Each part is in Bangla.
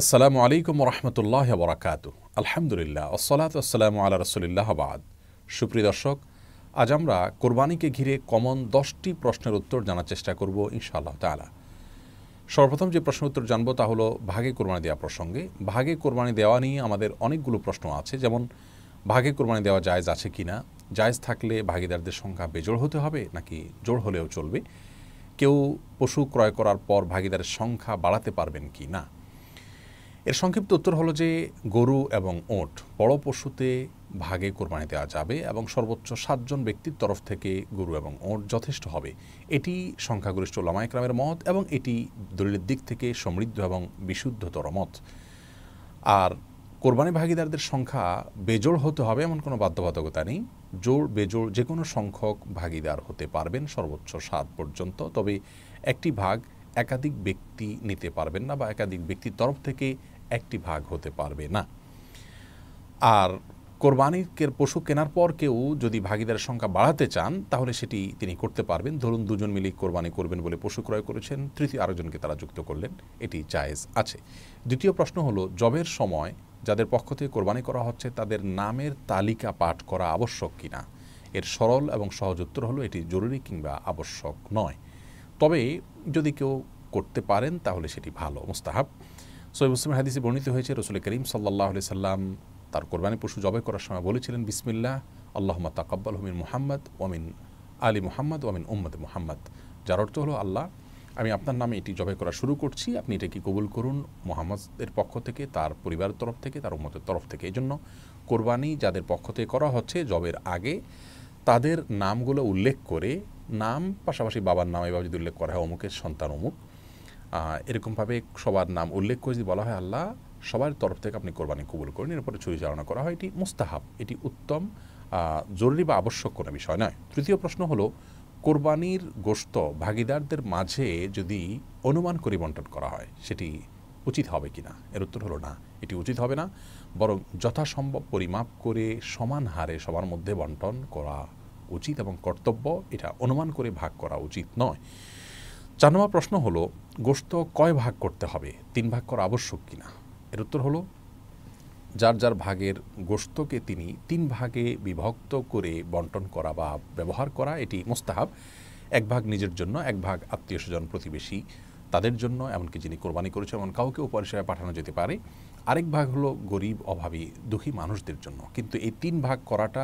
আসসালামু আলাইকুম রহমতুল্লাহ বরাকাত। আলহামদুলিল্লাহ ওসসালাত আসসালামু আলা রসুলিল্লাহ বাদ। সুপ্রিয় দর্শক, আজ আমরা কোরবানিকে ঘিরে কমন 10টি প্রশ্নের উত্তর জানার চেষ্টা করব ইনশাআল্লাহ তাআলা। সর্বপ্রথম যে প্রশ্নের উত্তর জানবো তা হলো ভাগে কোরবানি দেওয়া প্রসঙ্গে। ভাগে কোরবানি দেওয়া নিয়ে আমাদের অনেকগুলো প্রশ্ন আছে, যেমন ভাগে কোরবানি দেওয়া জায়েজ আছে কিনা, জায়েজ থাকলে ভাগিদারদের সংখ্যা বেজোড় হতে হবে নাকি জোড় হলেও চলবে, কেউ পশু ক্রয় করার পর ভাগিদারের সংখ্যা বাড়াতে পারবেন কি না। এর সংক্ষিপ্ত উত্তর হলো যে গরু এবং ওট বড় পশুতে ভাগে কোরবানি দেওয়া যাবে এবং সর্বোচ্চ 7 জন ব্যক্তির তরফ থেকে গরু এবং ওট যথেষ্ট হবে। এটি সংখ্যাগরিষ্ঠ উলামায়ে কেরামের মত এবং এটি দলিলের দিক থেকে সমৃদ্ধ এবং বিশুদ্ধতর মত। আর কোরবানি ভাগিদারদের সংখ্যা বেজোড় হতে হবে এমন কোনো বাধ্যবাধকতা নেই। জোড় বেজোড় যে কোনো সংখ্যক ভাগিদার হতে পারবেন, সর্বোচ্চ 7 পর্যন্ত। তবে একটি ভাগ একাধিক ব্যক্তি নিতে পারবেন না বা একাধিক ব্যক্তির তরফ থেকে একটি ভাগ হতে পারবে না। আর কোরবানির পশু কেনার পর কেউ যদি ভাগিদারের সংখ্যা বাড়াতে চান তাহলে সেটি তিনি করতে পারবেন। ধরুন দুজন মিলে কোরবানি করবেন বলে পশু ক্রয় করেছেন, তৃতীয় আরেকজনকে তারা যুক্ত করলেন, এটি জায়েজ আছে। দ্বিতীয় প্রশ্ন হলো জবের সময় যাদের পক্ষ থেকে কোরবানি করা হচ্ছে তাদের নামের তালিকা পাঠ করা আবশ্যক কিনা। এর সরল এবং সহজ উত্তর হলো এটি জরুরি কিংবা আবশ্যক নয়। তবে যদি কেউ করতে পারেন তাহলে সেটি ভালো, মুস্তাহাব। সহিহ মুসলিমের হাদিসে বর্ণিত হয়েছে রাসূল করিম সাল্লাল্লাহু আলাইহি সাল্লাম তার কোরবানি পশু জবাই করার সময় বলেছিলেন, বিসমিল্লাহ আল্লাহুম্মা তাকাব্বালহু মিন মুহাম্মদ ওয়া মিন আলি মুহাম্মদ ওয়া মিন উম্মতি মুহাম্মদ। যার অর্থ হলো, আল্লাহ আমি আপনার নামে এটি জবাই করা শুরু করছি, আপনি এটাকে কবুল করুন মুহাম্মদের পক্ষ থেকে, তার পরিবারের তরফ থেকে, তার উম্মতের তরফ থেকে। এই জন্য কোরবানি যাদের পক্ষ থেকে করা হচ্ছে জবের আগে তাদের নামগুলো উল্লেখ করে, নাম পাশাপাশি বাবার নাম এভাবে যদি উল্লেখ করা হয় অমুকের সন্তান অমুক, এরকমভাবে সবার নাম উল্লেখ করে যদি বলা হয় আল্লাহ সবার তরফ থেকে আপনি কোরবানি কবুল করেন, এরপরে ছুরি চালনা করা হয়, এটি মুস্তাহাব, এটি উত্তম, জরুরি বা আবশ্যক কোনো বিষয় নয়। তৃতীয় প্রশ্ন হলো কোরবানির গোশত ভাগিদারদের মাঝে যদি অনুমান করে বন্টন করা হয় সেটি উচিত হবে কি না। এর উত্তর হলো না, এটি উচিত হবে না, বরং যথাসম্ভব পরিমাপ করে সমান হারে সবার মধ্যে বন্টন করা উচিত এবং কর্তব্য। এটা অনুমান করে ভাগ করা উচিত নয়। 4 নম্বর প্রশ্ন হলো গোশত কয় ভাগ করতে হবে, 3 ভাগ করা আবশ্যক কিনা। এর উত্তর হলো যার যার ভাগের গোশতকে তিনি 3 ভাগে বিভক্ত করে বন্টন করা বা ব্যবহার করা এটি মুস্তাহাব। 1 ভাগ নিজের জন্য, 1 ভাগ আত্মীয় স্বজন প্রতিবেশী তাদের জন্য, এমনকি যিনি কোরবানি করেছেন এমন কাউকে উপহার হিসেবে পাঠানো যেতে পারে। আরেক ভাগ হলো গরিব অভাবী দুঃখী মানুষদের জন্য। কিন্তু এই 3 ভাগ করাটা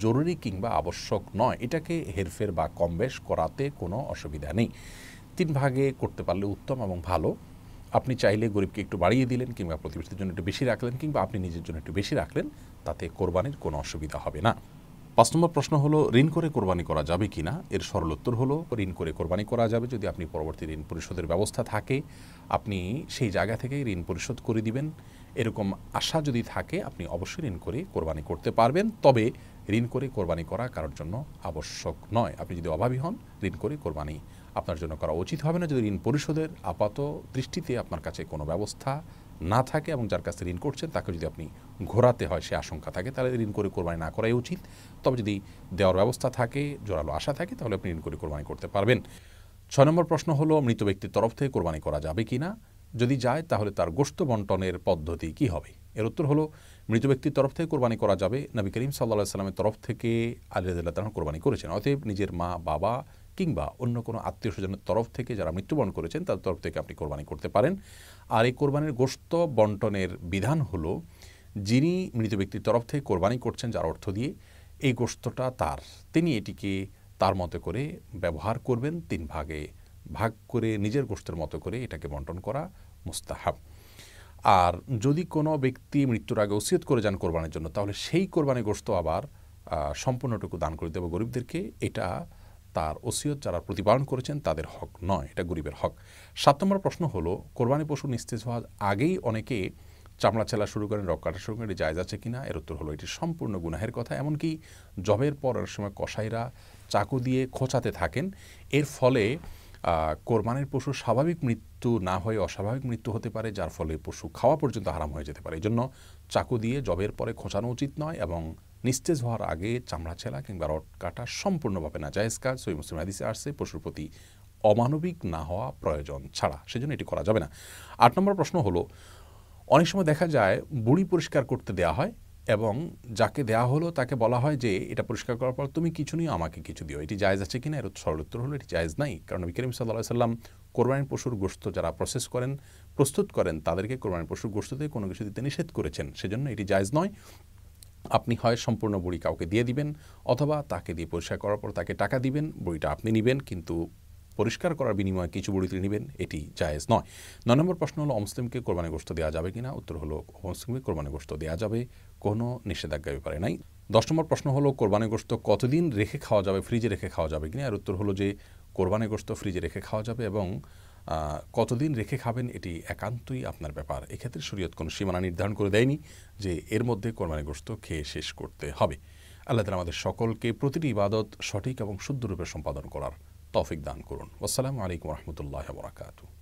জরুরি কিংবা আবশ্যক নয়, এটাকে হেরফের বা কমবেশ করাতে কোনো অসুবিধা নেই। 3 ভাগে করতে পারলে উত্তম এবং ভালো। আপনি চাইলে গরিবকে একটু বাড়িয়ে দিলেন কিংবা প্রতিবেশীদের জন্য একটু বেশি রাখলেন কিংবা আপনি নিজের জন্য একটু বেশি রাখলেন, তাতে কোরবানির কোনো অসুবিধা হবে না। 5 নম্বর প্রশ্ন হলো ঋণ করে কোরবানি করা যাবে কি না। এর সরল উত্তর হলো ঋণ করে কোরবানি করা যাবে যদি আপনি পরবর্তী ঋণ পরিশোধের ব্যবস্থা থাকে, আপনি সেই জায়গা থেকে ঋণ পরিশোধ করে দিবেন, এরকম আশা যদি থাকে আপনি অবশ্যই ঋণ করে কোরবানি করতে পারবেন। তবে ঋণ করে কোরবানি করা কারোর জন্য আবশ্যক নয়। আপনি যদি অভাবী হন ঋণ করে কোরবানি আপনার জন্য করা উচিত হবে না, যদি ঋণ পরিশোধের আপাত দৃষ্টিতে আপনার কাছে কোনো ব্যবস্থা না থাকে এবং যার কাছে ঋণ করছেন তাকে যদি আপনি ঘোরাতে হয় সে আশঙ্কা থাকে, তাহলে ঋণ করে কোরবানি না করাই উচিত। তবে যদি দেওয়ার ব্যবস্থা থাকে, জোরালো আশা থাকে, তাহলে আপনি ঋণ করে কোরবানি করতে পারবেন। 6 নম্বর প্রশ্ন হলো মৃত ব্যক্তির তরফ থেকে কোরবানি করা যাবে কি না। যদি যায় তাহলে তার গোশত বন্টনের পদ্ধতি কি হবে। এর উত্তর হলো মৃত ব্যক্তির তরফ থেকে কোরবানি করা যাবে। নবী করিম সাল্লাল্লাহু আলাইহি সাল্লামের তরফ থেকে আলী রাদিয়াল্লাহু তাআলা কোরবানি করেছেন। অতএব নিজের মা বাবা কিংবা অন্য কোনো আত্মীয় স্বজনের তরফ থেকে যারা মৃত্যুবরণ করেছেন তাদের তরফ থেকে আপনি কোরবানি করতে পারেন। আর এই কোরবানির গোশত বন্টনের বিধান হলো যিনি মৃত ব্যক্তির তরফ থেকে কোরবানি করছেন যার অর্থ দিয়ে এই গোশতটা তার, তিনি এটিকে তার মতো করে ব্যবহার করবেন, 3 ভাগে ভাগ করে নিজের গোশতের মতো করে এটাকে বন্টন করা মুস্তাহাব। আর যদি কোনো ব্যক্তি মৃত্যুর আগে ওসিয়ত করে যান কোরবানির জন্য তাহলে সেই কোরবানি গোশত আবার সম্পূর্ণটুকু দান করে দেবে গরিবদেরকে। এটা তার ওসিয়ত যারা প্রতিপালন করেছেন তাদের হক নয়, এটা গরিবের হক। 7 নম্বর প্রশ্ন হলো কোরবানি পশু নিস্তেজ হওয়ার আগেই অনেকে চামড়া ছেলা শুরু করেন, রক কাটা শুরু করেন, এটি জায়েজ আছে কিনা। এর উত্তর হলো এটি সম্পূর্ণ গুনাহের কথা। এমনকি জবের পরের সময় কসাইরা চাকু দিয়ে খোঁচাতে থাকেন, এর ফলে কোরবানির পশু স্বাভাবিক মৃত্যু না হয়ে অস্বাভাবিক মৃত্যু হতে পারে, যার ফলে পশু খাওয়া পর্যন্ত হারাম হয়ে যেতে পারে। এই জন্য চাকু দিয়ে জবের পরে খোঁচানো উচিত নয় এবং নিস্তেজ হওয়ার আগে চামড়া ছেলা কিংবা রড কাটা সম্পূর্ণভাবে নাজায়েজ কাজ। সহিহ মুসলিম হাদিসে আসছে পশুর প্রতি অমানবিক না হওয়া প্রয়োজন ছাড়া, সেজন্য এটি করা যাবে না। 8 নম্বর প্রশ্ন হলো অনেক সময় দেখা যায় বুড়ি পরিষ্কার করতে দেওয়া হয় এবং যাকে দেওয়া হলো তাকে বলা হয় যে এটা পরিষ্কার করার পর তুমি কিছু নিও, আমাকে কিছু দিও। এটি জায়েজ আছে কিনা? এর সরল উত্তর হলো এটি জায়েজ নাই। কারণ নবী করিম সাল্লাল্লাহু আলাইহি সাল্লাম কোরবানির পশুর গোশত যারা প্রস্তুত করেন তাদেরকে কোরবানির পশুর গোশত থেকে কোনো কিছু দিতে নিষেধ করেছেন। সেজন্য এটি জায়েজ নয়। আপনি হয় সম্পূর্ণ বড়ি কাউকে দিয়ে দিবেন, অথবা তাকে দিয়ে পরিষ্কার করার পর তাকে টাকা দিবেন, বড়িটা আপনি নিবেন, কিন্তু পরিষ্কার করার বিনিময়ে কিছু বড়ি তিনি নেবেন, এটি জায়েজ নয়। ৯ নম্বর প্রশ্ন হলো অমুসলিমকে কোরবানি গোশত দেওয়া যাবে কিনা? উত্তর হলো অমুসলিমকে কোরবানি গোশত দেওয়া যাবে, কোনো নিষেধাজ্ঞার ব্যাপারে নাই। ১০ নম্বর প্রশ্ন হলো কোরবানি গোশত কতদিন রেখে খাওয়া যাবে, ফ্রিজে রেখে খাওয়া যাবে কিনা? এর উত্তর হলো যে কোরবানি গোশত ফ্রিজে রেখে খাওয়া যাবে, এবং কতদিন রেখে খাবেন এটি একান্তই আপনার ব্যাপার। এক্ষেত্রে শরীয়ত কোনো সীমানা নির্ধারণ করে দেয়নি যে এর মধ্যে কোরবানি গোশত খেয়ে শেষ করতে হবে। আল্লাহ তাআলা আমাদের সকলকে প্রতিটি ইবাদত সঠিক এবং শুদ্ধরূপে সম্পাদন করার তৌফিক দান করুন। আসসালামু আলাইকুম ওয়া রাহমাতুল্লাহি ওয়া বারাকাতুহু।